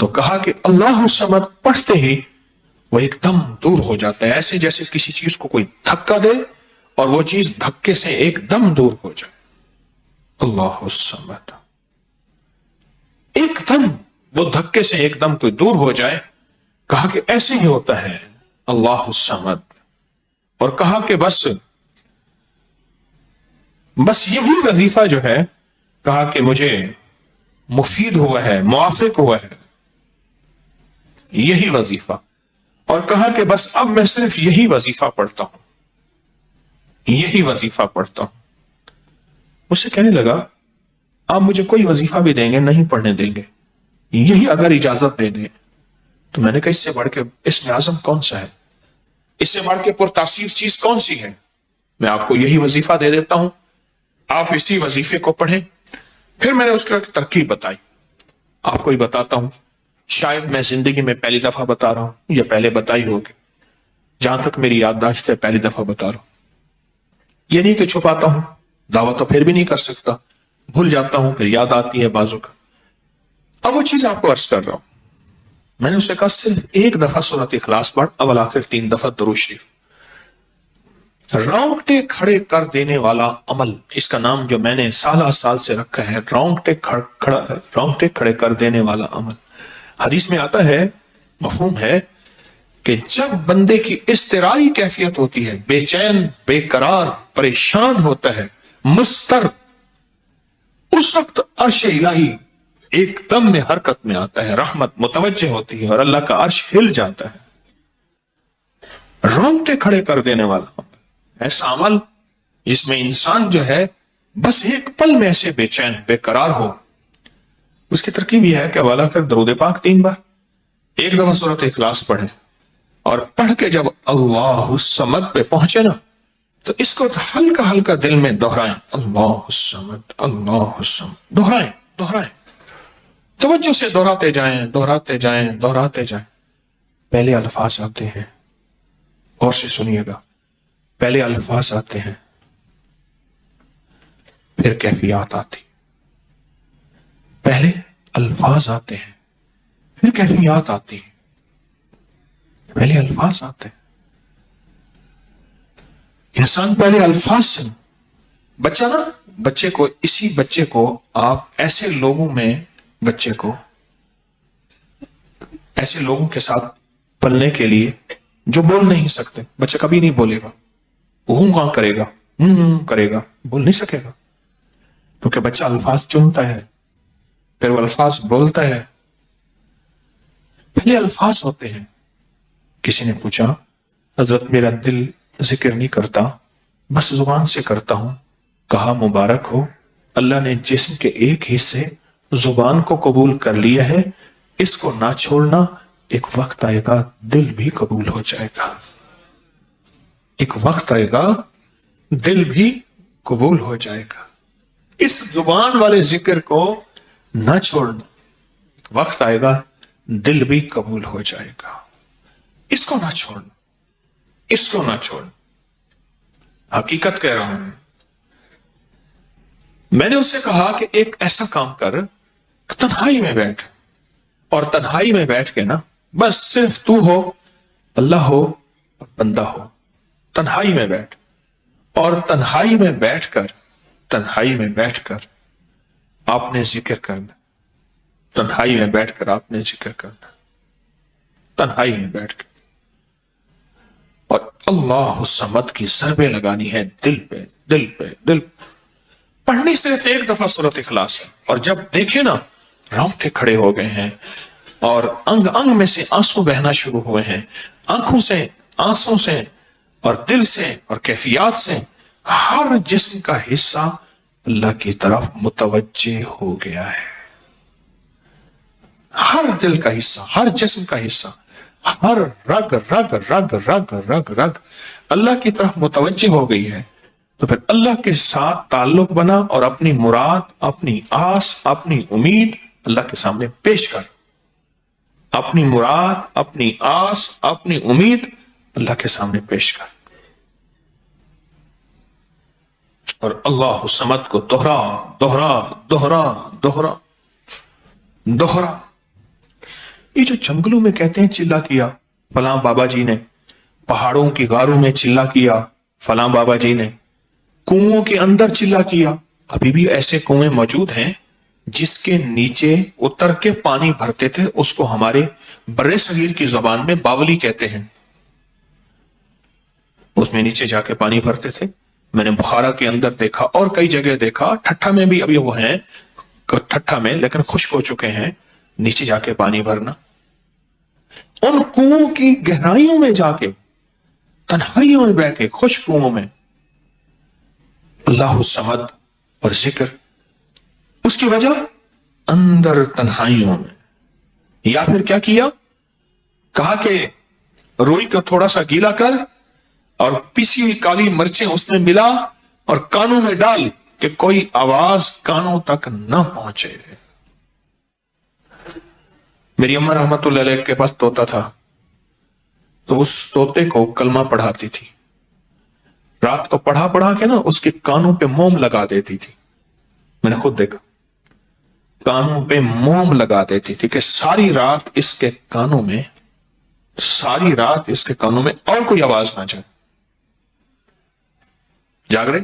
تو کہا کہ اللہ الصمد پڑھتے ہی وہ ایک دم دور ہو جاتا ہے، ایسے جیسے کسی چیز کو کوئی دھکا دے اور وہ چیز دھکے سے ایک دم دور ہو جائے۔ اللہ الصمد، ایک دم وہ دھکے سے ایک دم کوئی دور ہو جائے۔ کہا کہ ایسے ہی ہوتا ہے اللہ الصمد، اور کہا کہ بس یہی وظیفہ جو ہے، کہا کہ مجھے مفید ہوا ہے، موافق ہوا ہے یہی وظیفہ، اور کہا کہ بس اب میں صرف یہی وظیفہ پڑھتا ہوں، یہی وظیفہ پڑھتا ہوں۔ مجھ سے کہنے لگا آپ مجھے کوئی وظیفہ بھی دیں گے نہیں پڑھنے دیں گے، یہی اگر اجازت دے دیں۔ تو میں نے کہا اس سے بڑھ کے اسم اعظم کون سا ہے، اس سے بڑھ کے پرتاثیر چیز کون سی ہے؟ میں آپ کو یہی وظیفہ دے دیتا ہوں، آپ اسی وظیفے کو پڑھیں۔ پھر میں نے اس کو ایک ترکیب بتائی، آپ کو ہی بتاتا ہوں، شاید میں زندگی میں پہلی دفعہ بتا رہا ہوں یا پہلے بتائی ہوگی، جہاں تک میری یادداشت ہے پہلی دفعہ بتا رہا ہوں۔ یہ نہیں کہ چھپاتا ہوں، دعویٰ تو پھر بھی نہیں کر سکتا، بھول جاتا ہوں پھر یاد آتی ہے بازو کا۔ اب وہ چیز آپ کو عرض کر رہا ہوں، میں نے اسے کہا صرف ایک دفعہ سورۃ اخلاص پڑھ، اول آخر 3 دفعہ درود شریف۔ رونگٹے کھڑے کر دینے والا عمل، اس کا نام جو میں نے سال سے رکھا ہے، رونگٹے کھڑے کر دینے والا عمل۔ حدیث میں آتا ہے، مفہوم ہے کہ جب بندے کی اضطرائی کیفیت ہوتی ہے، بے چین، بے قرار، پریشان ہوتا ہے، مضطرب، اس وقت عرش الہی ایک دم میں حرکت میں آتا ہے، رحمت متوجہ ہوتی ہے اور اللہ کا عرش ہل جاتا ہے۔ رونگٹے کھڑے کر دینے والا عمل، ایسا عمل جس میں انسان جو ہے بس ایک پل میں ایسے بے چین، بے قرار ہو۔ اس کی ترکیب یہ ہے کہ والا کر درود پاک 3 بار، ایک دفعہ سورۃ اخلاص پڑھیں، اور پڑھ کے جب اللہ الصمد پہ پہنچے نا تو اس کو ہلکا ہلکا دل میں دہرائیں، اللہ الصمد، اللہ الصمد، دہرائیں، توجہ سے دہراتے جائیں۔ پہلے الفاظ آتے ہیں، اور سے سنیے گا، پہلے الفاظ آتے ہیں، پھر کیفیات آتی، پہلے الفاظ آتے ہیں پھر کیفیات آتی ہے۔ پہلے الفاظ آتے ہیں، انسان پہلے الفاظ سے، بچے کو آپ ایسے لوگوں کے ساتھ پلنے کے لیے جو بول نہیں سکتے، بچہ کبھی نہیں بولے گا، وہ کرے گا، بول نہیں سکے گا، کیونکہ بچہ الفاظ چنتا ہے، پھر وہ الفاظ بولتا ہے۔ پہلے الفاظ ہوتے ہیں۔ کسی نے پوچھا حضرت میرا دل ذکر نہیں کرتا، بس زبان سے کرتا ہوں۔ کہا مبارک ہو، اللہ نے جسم کے ایک حصے زبان کو قبول کر لیا ہے، اس کو نہ چھوڑنا، ایک وقت آئے گا دل بھی قبول ہو جائے گا، ایک وقت آئے گا دل بھی قبول ہو جائے گا۔ اس زبان والے ذکر کو نہ چھوڑنا، ایک وقت آئے گا دل بھی قبول ہو جائے گا۔ اس کو نہ چھوڑنا، حقیقت کہہ رہا ہوں۔ میں نے اس سے کہا کہ ایک ایسا کام کر، تنہائی میں بیٹھ، اور تنہائی میں بیٹھ کے نا بس صرف تو ہو، اللہ ہو اور بندہ ہو، تنہائی میں بیٹھ، اور تنہائی میں بیٹھ کر آپ نے ذکر کرنا، تنہائی میں بیٹھ کر آپ نے ذکر کرنا، تنہائی میں بیٹھ کے، اور اللہ الصمد کی ضربیں لگانی ہے دل پہ۔ پڑھنی صرف ایک دفعہ سورۃ اخلاص ہے، اور جب دیکھیں نا رونگٹے کھڑے ہو گئے ہیں اور انگ میں سے آنسو بہنا شروع ہوئے ہیں، آنکھوں سے اور دل سے اور کیفیات سے ہر جسم کا حصہ اللہ کی طرف متوجہ ہو گیا ہے، ہر دل کا حصہ، ہر جسم کا حصہ، ہر رگ اللہ کی طرف متوجہ ہو گئی ہے۔ تو پھر اللہ کے ساتھ تعلق بنا اور اپنی مراد، اپنی آس، اپنی امید اللہ کے سامنے پیش کر، اپنی مراد، اپنی آس، اپنی امید اللہ کے سامنے پیش کر، اور اللہ الصمد کو دوہرا۔ یہ جو جنگلوں میں کہتے ہیں چلا کیا فلاں بابا جی نے، پہاڑوں کی غاروں میں چلا کیا فلاں بابا جی نے، کنووں کے اندر چلا کیا، ابھی بھی ایسے کنویں موجود ہیں جس کے نیچے اتر کے پانی بھرتے تھے، اس کو ہمارے برے صغیر کی زبان میں باولی کہتے ہیں، اس میں نیچے جا کے پانی بھرتے تھے۔ میں نے بخارا کے اندر دیکھا اور کئی جگہ دیکھا، ٹھٹھا میں بھی ابھی وہ ہیں، ٹھٹھا میں لیکن خشک ہو چکے ہیں، نیچے جا کے پانی بھرنا، ان کنووں کی گہرائیوں میں جا کے، تنہائیوں میں بیٹھ کے، خشک کنووں میں اللہ الصمد اور ذکر، اس کی وجہ اندر تنہائیوں میں۔ یا پھر کیا کیا، کہا کہ روئی کا تھوڑا سا گیلا کر اور پیسی ہوئی کالی مرچیں اس میں ملا اور کانوں میں ڈال کہ کوئی آواز کانوں تک نہ پہنچے۔ میری اماں رحمت اللہ علیہ کے پاس طوطا تھا، تو اس طوطے کو کلمہ پڑھاتی تھی، رات کو پڑھا پڑھا کے نا اس کے کانوں پہ موم لگا دیتی تھی، میں نے خود دیکھا، کانوں پہ موم لگا دیتی تھی کہ ساری رات اس کے کانوں میں، ساری رات اس کے کانوں میں اور کوئی آواز نہ جائے، جاگ رہے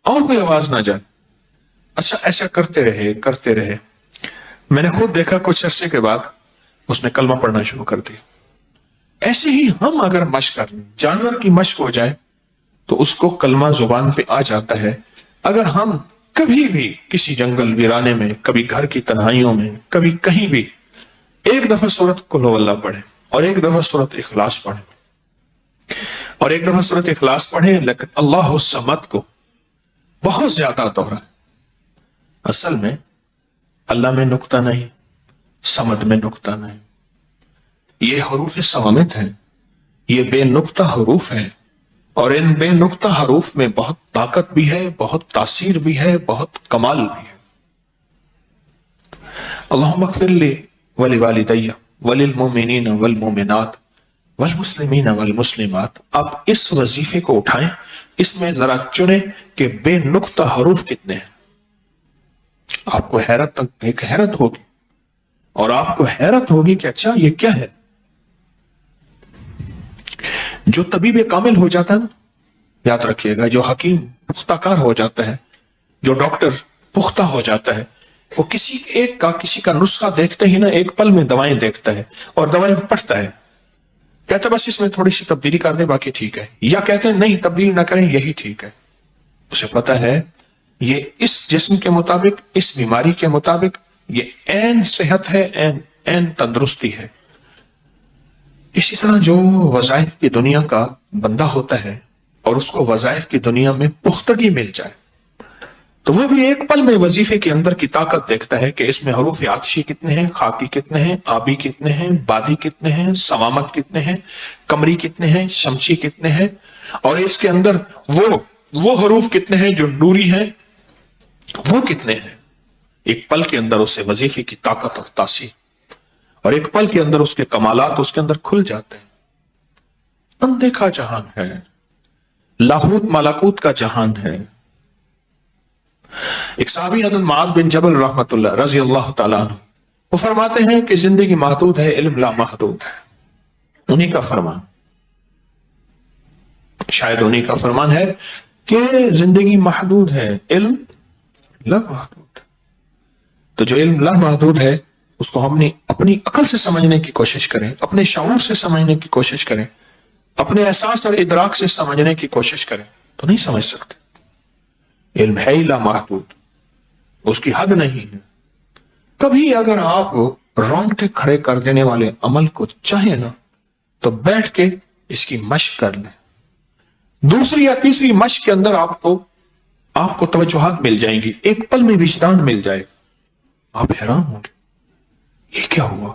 اور کوئی آواز نہ جائے۔ اچھا ایسا کرتے رہے کرتے رہے، میں نے خود دیکھا کچھ عرصے کے بعد اس نے کلمہ پڑھنا شروع کر دیا۔ ایسے ہی ہم اگر مشق کر لیں، جانور کی مشق ہو جائے تو اس کو کلمہ زبان پہ آ جاتا ہے۔ اگر ہم کبھی بھی کسی جنگل ویرانے میں، کبھی گھر کی تنہائیوں میں، کبھی کہیں بھی ایک دفعہ سورۃ قل ہو اللہ پڑھیں اور ایک دفعہ سورۃ اخلاص پڑھیں اور ایک دفعہ سورۃ اخلاص پڑھیں، لیکن اللہ الصمد کو بہت زیادہ دہرائیں، اصل میں اللہ میں نقطہ نہیں، صمد میں نقطہ نہیں، یہ حروف صوامت ہیں، یہ بے نقطہ حروف ہیں، اور ان بے نقطہ حروف میں بہت طاقت بھی ہے، بہت تاثیر بھی ہے، بہت کمال بھی ہے۔ اللہم اغفر لی ولوالدی وللمؤمنین والمؤمنات والمسلمین والمسلمات۔ آپ اس وظیفے کو اٹھائیں، اس میں ذرا چنیں کہ بے نقطہ حروف کتنے ہیں۔ آپ کو ایک حیرت ہوگی، اور آپ کو حیرت ہوگی کہ اچھا یہ کیا ہے۔ جو طبیب کامل ہو جاتا ہے نا، یاد رکھیے گا، جو حکیم پختہ کار ہو جاتا ہے، جو ڈاکٹر پختہ ہو جاتا ہے، وہ کسی کا نسخہ دیکھتے ہی نا ایک پل میں دوائیں دیکھتا ہے اور دوائیں پڑھتا ہے، کہتا ہے بس اس میں تھوڑی سی تبدیلی کر دیں باقی ٹھیک ہے، یا کہتے ہیں نہیں تبدیل نہ کریں یہی ٹھیک ہے۔ اسے پتا ہے یہ اس جسم کے مطابق، اس بیماری کے مطابق یہ عین صحت ہے، عین تندرستی ہے۔ اسی طرح جو وظائف کی دنیا کا بندہ ہوتا ہے اور اس کو وظائف کی دنیا میں پختگی مل جائے تو وہ بھی ایک پل میں وظیفے کے اندر کی طاقت دیکھتا ہے کہ اس میں حروف عطشی کتنے ہیں، خاکی کتنے ہیں، آبی کتنے ہیں، بادی کتنے ہیں، صوامت کتنے ہیں، قمری کتنے ہیں، شمسی کتنے ہیں، اور اس کے اندر وہ حروف کتنے ہیں جو نوری ہیں، وہ کتنے ہیں۔ ایک پل کے اندر اس سے وظیفے کی طاقت اور تاثیر، اور ایک پل کے اندر اس کے کمالات اس کے اندر کھل جاتے ہیں۔ اندیکھا جہان ہے، لاہوت مالاکوت کا جہان ہے۔ ایک صحابی حضرت معاذ بن جبل رحمت اللہ رضی اللہ تعالیٰ عنہ، وہ فرماتے ہیں کہ زندگی محدود ہے، علم لا محدود ہے۔ انہی کا فرمان، شاید انہی کا فرمان ہے کہ زندگی محدود ہے، علم لا محدود۔ تو جو علم لا محدود ہے اس کو ہم اپنی عقل سے سمجھنے کی کوشش کریں، اپنے شعور سے سمجھنے کی کوشش کریں، اپنے احساس اور ادراک سے سمجھنے کی کوشش کریں تو نہیں سمجھ سکتے۔ علم ہے ہی لا محدود، اس کی حد نہیں ہے۔ کبھی اگر آپ رونگٹے کھڑے کر دینے والے عمل کو چاہیں نا تو بیٹھ کے اس کی مشق کر لیں، دوسری یا تیسری مشق کے اندر آپ کو توجہات مل جائیں گی، ایک پل میں وجدان مل جائے، آپ حیران ہوں گے یہ کیا ہوا،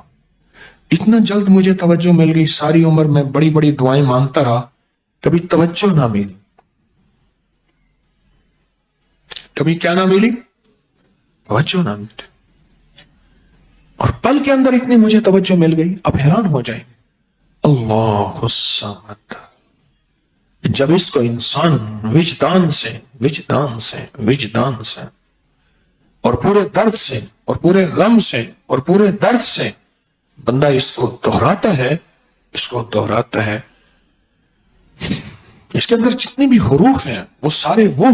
اتنا جلد مجھے توجہ مل گئی، ساری عمر میں بڑی بڑی دعائیں مانگتا رہا، کبھی توجہ نہ ملی، کبھی کیا نہ ملی، توجہ نہ ملی، اور پل کے اندر اتنی مجھے توجہ مل گئی، اب حیران ہو جائیں گے۔ اللہ الصمد، جب اس کو انسان وجدان سے اور پورے درد سے اور پورے غم سے اور پورے درد سے بندہ اس کو دہراتا ہے، اس کے اندر جتنی بھی حروف ہیں وہ سارے وہ